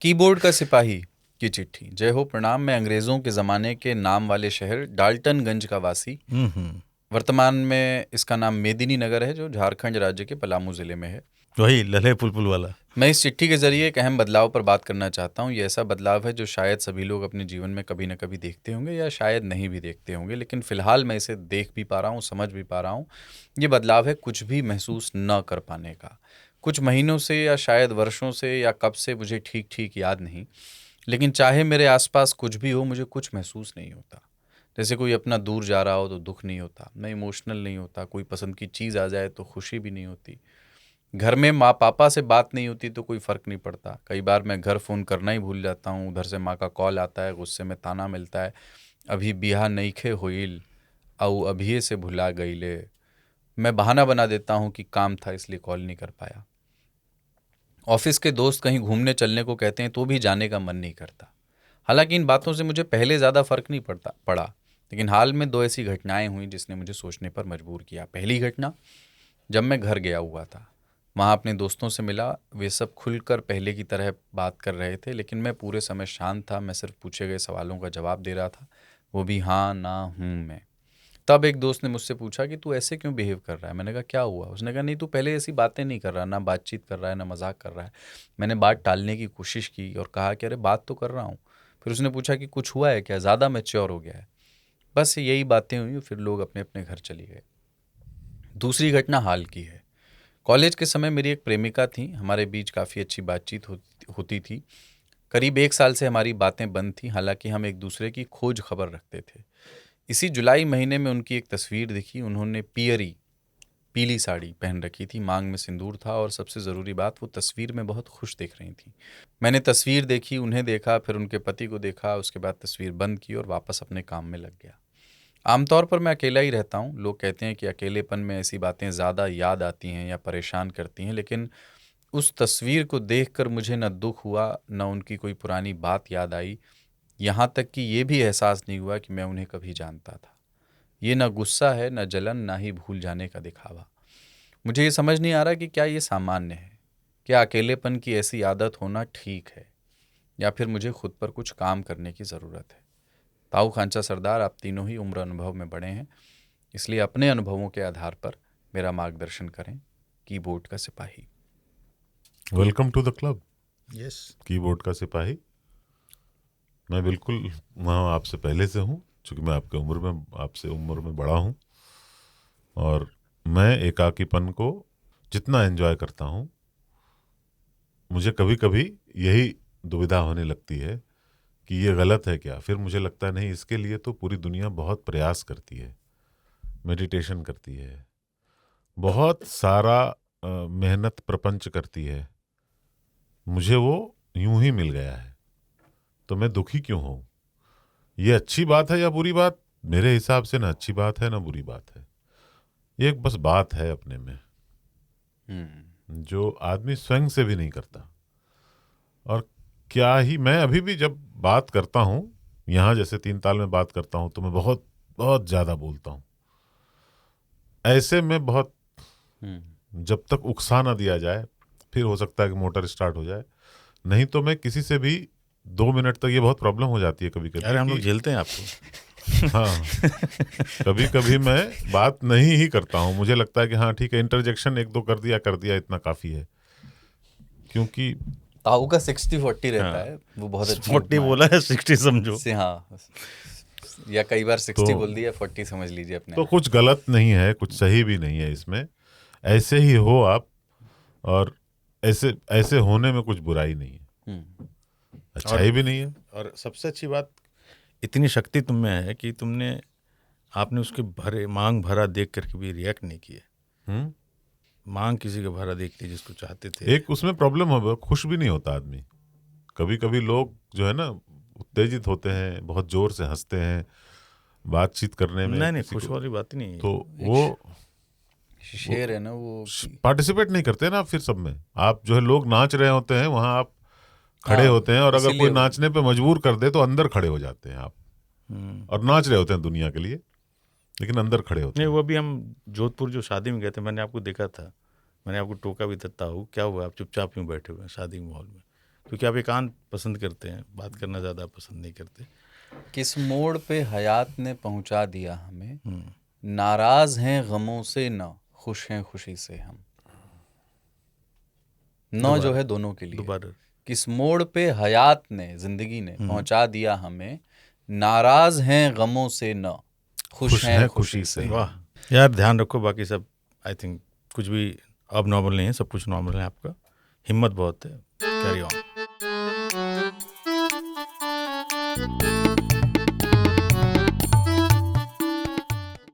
Keyboard का सिपाही की चिट्ठी। जय हो, प्रणाम। मैं अंग्रेज़ों के ज़माने के नाम वाले शहर डाल्टनगंज का वासी। वर्तमान में इसका नाम मेदिनी नगर है, जो झारखंड राज्य के पलामू ज़िले में है। वही लल्हे पुलपुल वाला। मैं इस चिट्ठी के ज़रिए एक अहम बदलाव पर बात करना चाहता हूँ। ये ऐसा बदलाव है जो शायद सभी लोग अपने जीवन में कभी न कभी देखते होंगे या शायद नहीं भी देखते होंगे, लेकिन फ़िलहाल मैं इसे देख भी पा रहा हूँ, समझ भी पा रहा हूँ। ये बदलाव है कुछ भी महसूस न कर पाने का। कुछ महीनों से या शायद वर्षों से या कब से मुझे ठीक ठीक याद नहीं, लेकिन चाहे मेरे आसपास कुछ भी हो, मुझे कुछ महसूस नहीं होता। जैसे कोई अपना दूर जा रहा हो तो दुख नहीं होता, मैं इमोशनल नहीं होता, कोई पसंद की चीज़ आ जाए तो खुशी भी नहीं होती, घर में माँ पापा से बात नहीं होती तो कोई फ़र्क नहीं पड़ता। कई बार मैं घर फ़ोन करना ही भूल जाता हूँ, उधर से माँ का कॉल आता है, गुस्से में ताना मिलता है, अभी बिहा नइखे होइल औ अभिये से भुला गईले। मैं बहाना बना देता हूँ कि काम था इसलिए कॉल नहीं कर पाया। ऑफिस के दोस्त कहीं घूमने चलने को कहते हैं तो भी जाने का मन नहीं करता। हालांकि इन बातों से मुझे पहले ज़्यादा फर्क नहीं पड़ा, लेकिन हाल में दो ऐसी घटनाएं हुई जिसने मुझे सोचने पर मजबूर किया। पहली घटना, जब मैं घर गया हुआ था, वहाँ अपने दोस्तों से मिला। वे सब खुलकर पहले की तरह बात कर रहे थे, लेकिन मैं पूरे समय शांत था। मैं सिर्फ पूछे गए सवालों का जवाब दे रहा था, वो भी हाँ ना हूँ में। तब एक दोस्त ने मुझसे पूछा कि तू ऐसे क्यों बिहेव कर रहा है। मैंने कहा क्या हुआ। उसने कहा नहीं, तू पहले ऐसी बातें नहीं कर रहा, ना बातचीत कर रहा है, ना मजाक कर रहा है। मैंने बात टालने की कोशिश की और कहा कि अरे बात तो कर रहा हूँ। फिर उसने पूछा कि कुछ हुआ है क्या, ज़्यादा मैच्योर हो गया है। बस यही बातें हुई, फिर लोग अपने अपने घर चले गए। दूसरी घटना हाल की है। कॉलेज के समय मेरी एक प्रेमिका थी, हमारे बीच काफ़ी अच्छी बातचीत होती थी। करीब 1 साल से हमारी बातें बंद थी, हालांकि हम एक दूसरे की खोज खबर रखते थे। इसी जुलाई महीने में उनकी एक तस्वीर दिखी। उन्होंने पीली साड़ी पहन रखी थी, मांग में सिंदूर था और सबसे ज़रूरी बात, वो तस्वीर में बहुत खुश दिख रही थी। मैंने तस्वीर देखी, उन्हें देखा, फिर उनके पति को देखा, उसके बाद तस्वीर बंद की और वापस अपने काम में लग गया। आमतौर पर मैं अकेला ही रहता हूँ। लोग कहते हैं कि अकेलेपन में ऐसी बातें ज़्यादा याद आती हैं या परेशान करती हैं, लेकिन उस तस्वीर को देखकर मुझे न दुख हुआ, न उनकी कोई पुरानी बात याद आई। यहाँ तक कि ये भी एहसास नहीं हुआ कि मैं उन्हें कभी जानता था। ये न गुस्सा है, न जलन, ना ही भूल जाने का दिखावा। मुझे ये समझ नहीं आ रहा कि क्या ये सामान्य है, क्या अकेलेपन की ऐसी आदत होना ठीक है, या फिर मुझे खुद पर कुछ काम करने की ज़रूरत है। ताऊ खांचा सरदार, आप तीनों ही उम्र अनुभव में बड़े हैं, इसलिए अपने अनुभवों के आधार पर मेरा मार्गदर्शन करें। कीबोर्ड का सिपाही। Welcome to the club. Yes. Keyboard का सिपाही। मैं बिल्कुल वहाँ आपसे पहले से हूँ, क्योंकि मैं आपसे उम्र में बड़ा हूँ, और मैं एकाकीपन को जितना एंजॉय करता हूँ, मुझे कभी कभी यही दुविधा होने लगती है कि ये गलत है क्या। फिर मुझे लगता है नहीं, इसके लिए तो पूरी दुनिया बहुत प्रयास करती है, मेडिटेशन करती है, बहुत सारा मेहनत प्रपंच करती है। मुझे वो यूं ही मिल गया है, तो मैं दुखी क्यों हूँ। ये अच्छी बात है या बुरी बात? मेरे हिसाब से ना अच्छी बात है ना बुरी बात है। ये एक बस बात है अपने में, जो आदमी स्वयं से भी नहीं करता। और क्या ही, मैं अभी भी जब बात करता हूँ यहाँ, जैसे 3 ताल में बात करता हूँ, तो मैं बहुत बहुत ज़्यादा बोलता हूँ। ऐसे में बहुत, जब तक उकसा ना दिया जाए, फिर हो सकता है कि मोटर स्टार्ट हो जाए। नहीं तो मैं किसी से भी 2 मिनट तक, ये बहुत प्रॉब्लम हो जाती है कभी कभी। अरे हम लोग झेलते हैं आपको। हाँ, कभी कभी मैं बात नहीं ही करता हूँ। मुझे लगता है कि हाँ ठीक है, इंटरजेक्शन 1-2 कर दिया इतना काफ़ी है, क्योंकि ताऊ का 60-40 रहता हाँ, है, वो बहुत अच्छी 40 उपमा है। बोला है, 60 समझो। से हाँ, या कई बार 60 तो बोल दिया, 40 समझ लीजिए अपने तो आप। कुछ गलत नहीं है, कुछ सही भी नहीं है इसमें। ऐसे ही हो आप, और ऐसे ऐसे होने में कुछ बुराई नहीं है, अच्छाई भी नहीं है। और सबसे अच्छी बात, इतनी शक्ति तुम में है कि आपने उसके मांग भरा देख करके भी रिएक्ट नहीं किए। मांग किसी का भरा देखते जिसको चाहते थे। एक उसमें प्रॉब्लम हो, खुश भी नहीं होता आदमी। कभी कभी लोग जो है ना, उत्तेजित होते हैं, बहुत जोर से हंसते हैं बातचीत करने में नहीं किसी खुश को, वाली बात ही नहीं है। तो वो शेर है ना वो पार्टिसिपेट नहीं करते ना। फिर सब में आप जो है, लोग नाच रहे होते हैं वहां, आप खड़े हाँ, होते हैं, और अगर कोई इसीलिए नाचने पे मजबूर कर दे तो अंदर खड़े हो जाते हैं आप, और नाच रहे होते हैं दुनिया के लिए, लेकिन अंदर खड़े होते नहीं, हैं। वो भी हम जोधपुर जो शादी में गए थे, मैंने आपको देखा था, मैंने आपको टोका भी था, ताऊ क्या हुआ आप चुपचाप क्यों बैठे हुए हैं शादी के माहौल में। क्योंकि आप एकांत पसंद करते हैं, बात करना ज़्यादा पसंद नहीं करते। किस मोड़ पे हयात ने पहुंचा दिया हमें, नाराज हैं गमों से न, खुश हैं खुशी से हम। न जो है दोनों के लिए। दोबारा। किस मोड़ पे हयात ने, जिंदगी ने पहुंचा दिया हमें, नाराज हैं गमों से न, खुश हैं खुशी से। वाह यार, ध्यान रखो, बाकी सब आई थिंक कुछ भी अब नॉर्मल नहीं है, सब कुछ नॉर्मल है आपका। हिम्मत बहुत है, कैरी ऑन।